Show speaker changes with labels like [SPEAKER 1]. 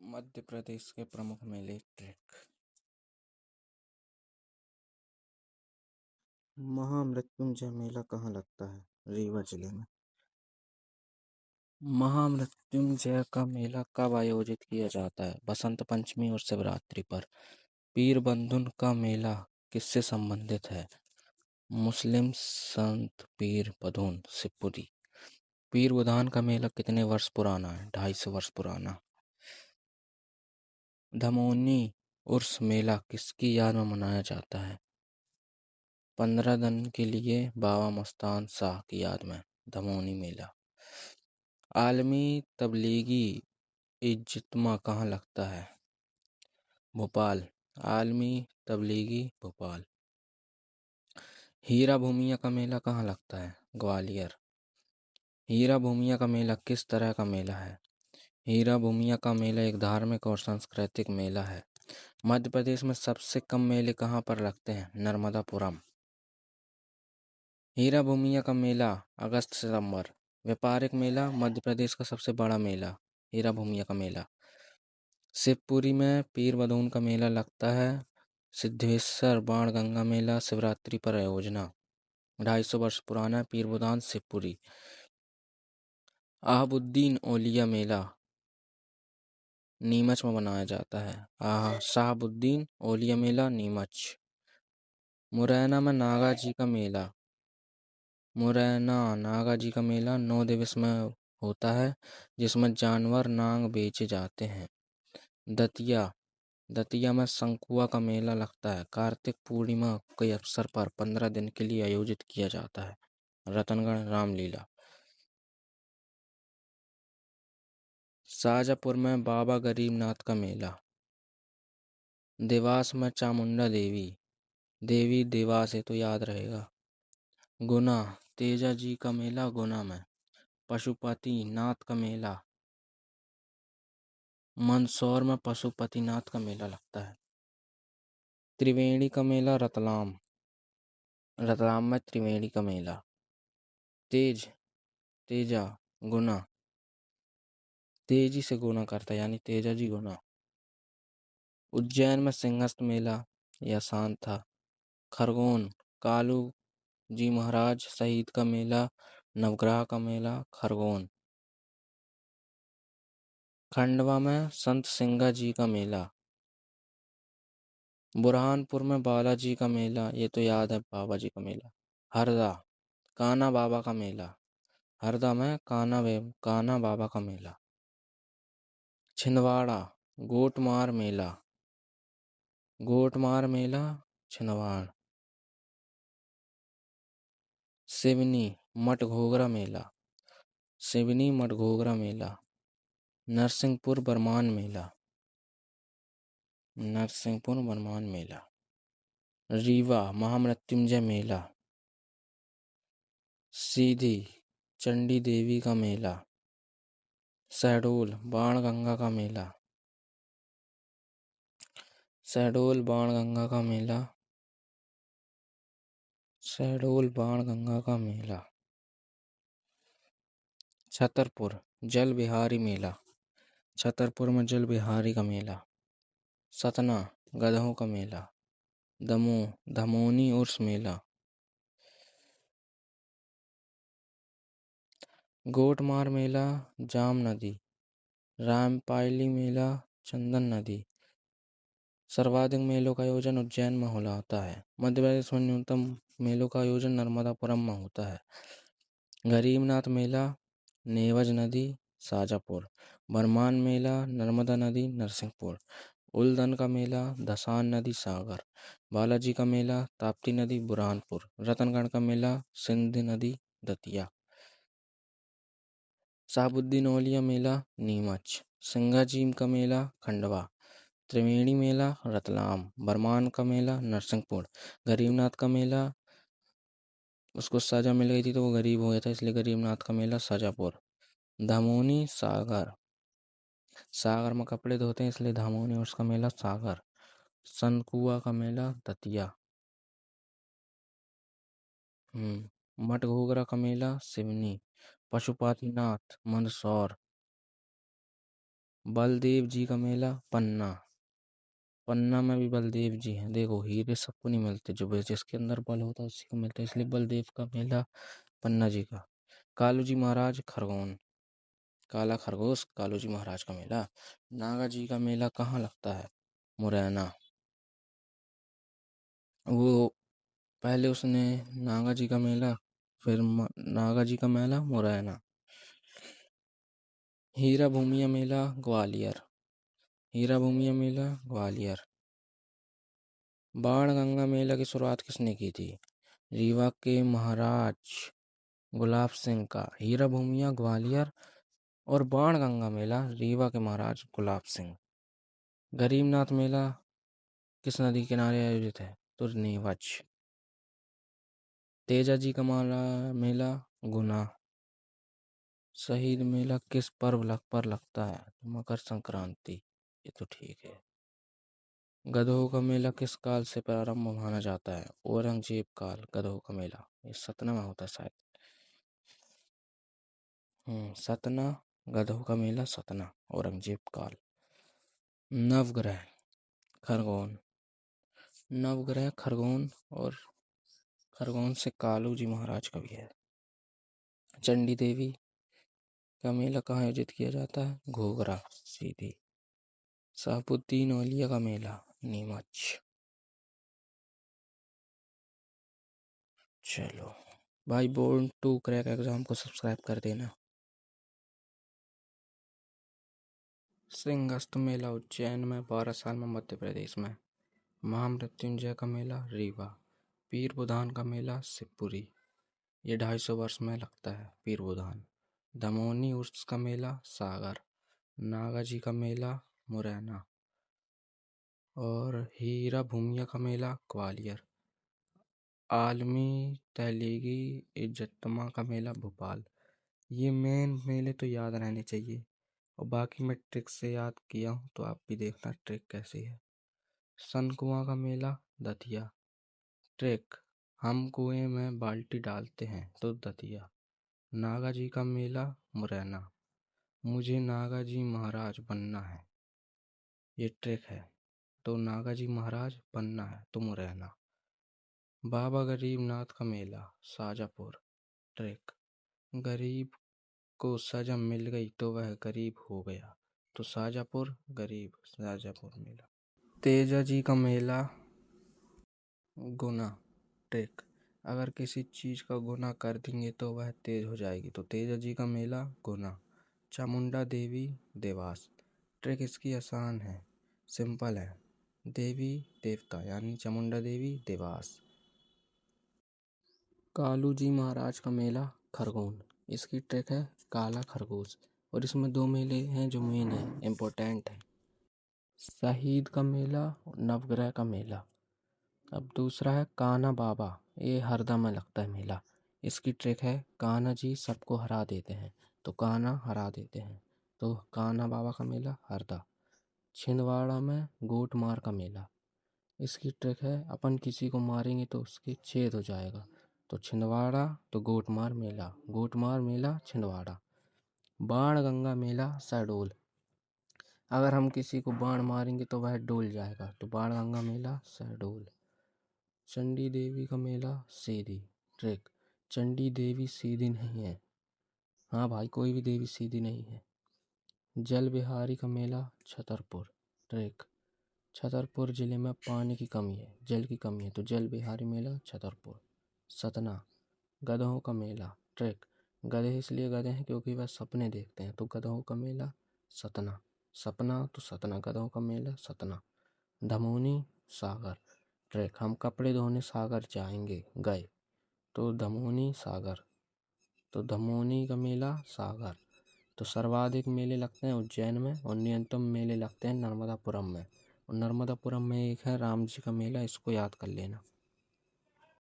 [SPEAKER 1] मध्य प्रदेश के प्रमुख मेले ट्रैक। महामृत्युंजय मेला कहाँ लगता है? रीवा जिले में। महामृत्युंजय का मेला कब आयोजित किया जाता है? बसंत पंचमी और शिवरात्रि पर। पीर बंधुन का मेला किससे संबंधित है? मुस्लिम संत पीर बंधुन शिवपुरी। पीर बुधान का मेला कितने वर्ष पुराना है? 250 वर्ष पुराना। धमोनी उर्स मेला किसकी याद में मनाया जाता है? 15 दिन के लिए बाबा मस्तान शाह की याद में धमोनी मेला। आलमी तबलीगी इज्तिमा कहाँ लगता है? भोपाल। आलमी तबलीगी भोपाल। हीरा भूमिया का मेला कहाँ लगता है? ग्वालियर। हीरा भूमिया का मेला किस तरह का मेला है? हीरा भूमिया का मेला एक धार्मिक और सांस्कृतिक मेला है। मध्य प्रदेश में सबसे कम मेले कहाँ पर लगते हैं? नर्मदापुरम। हीरा भूमिया का मेला अगस्त सितंबर। व्यापारिक मेला मध्य प्रदेश का सबसे बड़ा मेला हीरा भूमिया का मेला। शिवपुरी में पीर बंधुन का मेला लगता है। सिद्धेश्वर बाण गंगा मेला शिवरात्रि पर आयोजना। 250 वर्ष पुराना पीर बुधान शिवपुरी। आहाबुद्दीन औलिया मेला नीमच में मनाया जाता है। शाहबुद्दीन औलिया मेला नीमच। मुरैना में नागा जी का मेला। मुरैना नागा जी का मेला 9 दिवस में होता है, जिसमें जानवर नांग बेचे जाते हैं। दतिया में शंकुआ का मेला लगता है। कार्तिक पूर्णिमा के अवसर पर 15 दिन के लिए आयोजित किया जाता है। रतनगढ़ रामलीला। शाजापुर में बाबा गरीबनाथ का मेला। देवास में चामुंडा देवी। देवी देवास है तो याद रहेगा। गुना तेजा जी का मेला गुना में। पशुपति नाथ का मेला मंदसौर में पशुपतिनाथ का मेला लगता है। त्रिवेणी का मेला रतलाम में त्रिवेणी का मेला। तेजा गुना तेजी से गुना करता है, यानी तेजा जी गुना। उज्जैन में सिंहस्थ मेला या शांत था। खरगोन कालू जी महाराज शहीद का मेला नवग्रह का मेला खरगोन। खंडवा में संत सिंगा जी का मेला। बुरहानपुर में बालाजी का मेला, ये तो याद है बाबा जी का मेला। हरदा कान्हा बाबा का मेला। हरदा में कान्हा बाबा का मेला। छिंदवाड़ा गोटमार मेला छिंदवाड़। सिवनी मटघोगरा मेला। नरसिंहपुर बरमान मेला। रीवा महामृत्युंजय मेला। सीधी चंडी देवी का मेला। शहडोल बाणगंगा का मेला। छतरपुर जल बिहारी मेला। छतरपुर में जल बिहारी का मेला। सतना गधों का मेला। धमोनी उर्स मेला। गोटमार मेला जाम नदी। रामपायली मेला चंदन नदी। सर्वाधिक मेलों का आयोजन उज्जैन में होता है। मध्य प्रदेश में न्यूनतम मेलों का आयोजन नर्मदापुरम में होता है। गरीबनाथ मेला नेवज नदी शाजापुर। बरमान मेला नर्मदा नदी नरसिंहपुर। उल्दन का मेला धसान नदी सागर। बालाजी का मेला ताप्ती नदी बुरहानपुर। रतनगढ़ का मेला सिंध नदी दतिया। शाहबुद्दीन औलिया मेला नीमच। सिंगाजीम का मेला खंडवा। त्रिवेणी मेला रतलाम। बरमान का मेला नरसिंहपुर। गरीबनाथ का मेला उसको सजा मिल गई थी तो वो गरीब हो गया था, इसलिए गरीबनाथ का मेला शाजापुर। धामोनी सागर में कपड़े धोते हैं, इसलिए धामोनी उसका मेला सागर। सनकुआ का मेला दतिया। मठ घोगरा का मेला सिवनी। पशुपतिनाथ मंदसौर। बलदेव जी का मेला पन्ना। पन्ना में भी बलदेव जी हैं। देखो, हीरे सबको नहीं मिलते, जो जिसके अंदर बल होता है उसी को मिलता है, इसलिए बलदेव का मेला पन्ना जी का। कालू जी महाराज खरगोन। काला खरगोश कालू जी महाराज का मेला। नागा जी का मेला कहाँ लगता है? मुरैना। वो पहले उसने नागा जी का मेला, फिर नागा जी का मेला मुरैना। हीरा भूमिया मेला ग्वालियर। हीरा भूमिया मेला ग्वालियर। बाण गंगा मेला की शुरुआत किसने की थी? रीवा के महाराज गुलाब सिंह का। हीरा भूमिया ग्वालियर और बाण गंगा मेला रीवा के महाराज गुलाब सिंह। गरीबनाथ मेला किस नदी के किनारे आयोजित है? तो नीवज। तेजा जी का मेला गुना। शहीद मेला किस पर्व पर लगता है? मकर संक्रांति। ये तो ठीक है। गधों का मेला किस काल से प्रारंभ माना जाता है? औरंगजेब काल। गधों का मेला ये सतना में होता है शायद। सतना। गधों का मेला सतना, औरंगजेब काल। नवग्रह खरगोन। नवग्रह खरगोन और खरगोन से कालू जी महाराज का भी है। चंडी देवी का मेला कहाँ आयोजित किया जाता है? घोघरा सीधी। शहाबुद्दीन औलिया का मेला नीमच। चलो भाई, बोर्न टू क्रैक एग्जाम को सब्सक्राइब कर देना। सिंहस्थ मेला उज्जैन में, 12 में मध्य प्रदेश में। महामृत्युंजय का मेला रीवा। पीर बुधान का मेला शिवपुरी। ये 250 वर्ष में लगता है पीर बुधान। दमोनी उर्स का मेला सागर। नागा जी का मेला मुरैना। और हीरा भूमिया का मेला ग्वालियर। आलमी तहलीगी इज्जतमा का मेला भोपाल। ये मेन मेले तो याद रहने चाहिए, और बाकी मैं ट्रिक से याद किया हूँ, तो आप भी देखना ट्रिक कैसी है। सन कुआं का मेला दतिया। ट्रिक, हम कुएं में बाल्टी डालते हैं तो दतिया। नागा जी का मेला मुरैना। मुझे नागा जी महाराज बनना है, ये ट्रिक है, तो नागा जी महाराज बनना है तो मुरैना। बाबा गरीब नाथ का मेला शाजापुर। ट्रिक, गरीब को सजा मिल गई तो वह गरीब हो गया, तो शाजापुर गरीब शाजापुर मेला। तेजा जी का मेला गुना। ट्रिक, अगर किसी चीज का गुना कर देंगे तो वह तेज हो जाएगी, तो तेजा जी का मेला गुना। चामुंडा देवी देवास। ट्रिक इसकी आसान है, सिंपल है। देवी देवता यानी चामुंडा देवी देवास। कालू जी महाराज का मेला खरगोन। इसकी ट्रिक है काला खरगोश, और इसमें 2 मेले हैं जो मेन है, इम्पोर्टेंट है। शहीद का मेला, नवग्रह का मेला। अब दूसरा है कान्हा बाबा, ये हरदा में लगता है मेला। इसकी ट्रिक है कान्हा जी सबको हरा देते हैं, तो कान्हा हरा देते हैं, तो कान्हा बाबा का मेला हरदा। छिंदवाड़ा में गोट मार का मेला। इसकी ट्रिक है अपन किसी को मारेंगे तो उसके छेद हो जाएगा, तो छिंदवाड़ा तो गोटमार मेला, गोटमार मेला छिंदवाड़ा। बाण गंगा मेला शहडोल। अगर हम किसी को बाण मारेंगे तो वह डोल जाएगा, तो बाण गंगा मेला शहडोल। चंडी देवी का मेला सीधी। ट्रिक, चंडी देवी सीधी नहीं है। हाँ भाई, कोई भी देवी सीधी नहीं है। जल बिहारी का मेला छतरपुर। ट्रिक, छतरपुर जिले में पानी की कमी है, जल की कमी है, तो जल बिहारी मेला छतरपुर। सतना गधों का मेला। ट्रिक, गधे इसलिए गधे हैं क्योंकि वह सपने देखते हैं, तो गधों का मेला सतना। सपना तो सतना, गधों का मेला सतना। धमोनी सागर। ट्रिक, हम कपड़े धोने सागर जाएंगे गए, तो धमोनी सागर, तो धमोनी का मेला सागर। तो सर्वाधिक मेले लगते हैं उज्जैन में, और न्यूनतम मेले लगते हैं नर्मदापुरम में। और नर्मदापुरम में एक है राम जी का मेला, इसको याद कर लेना।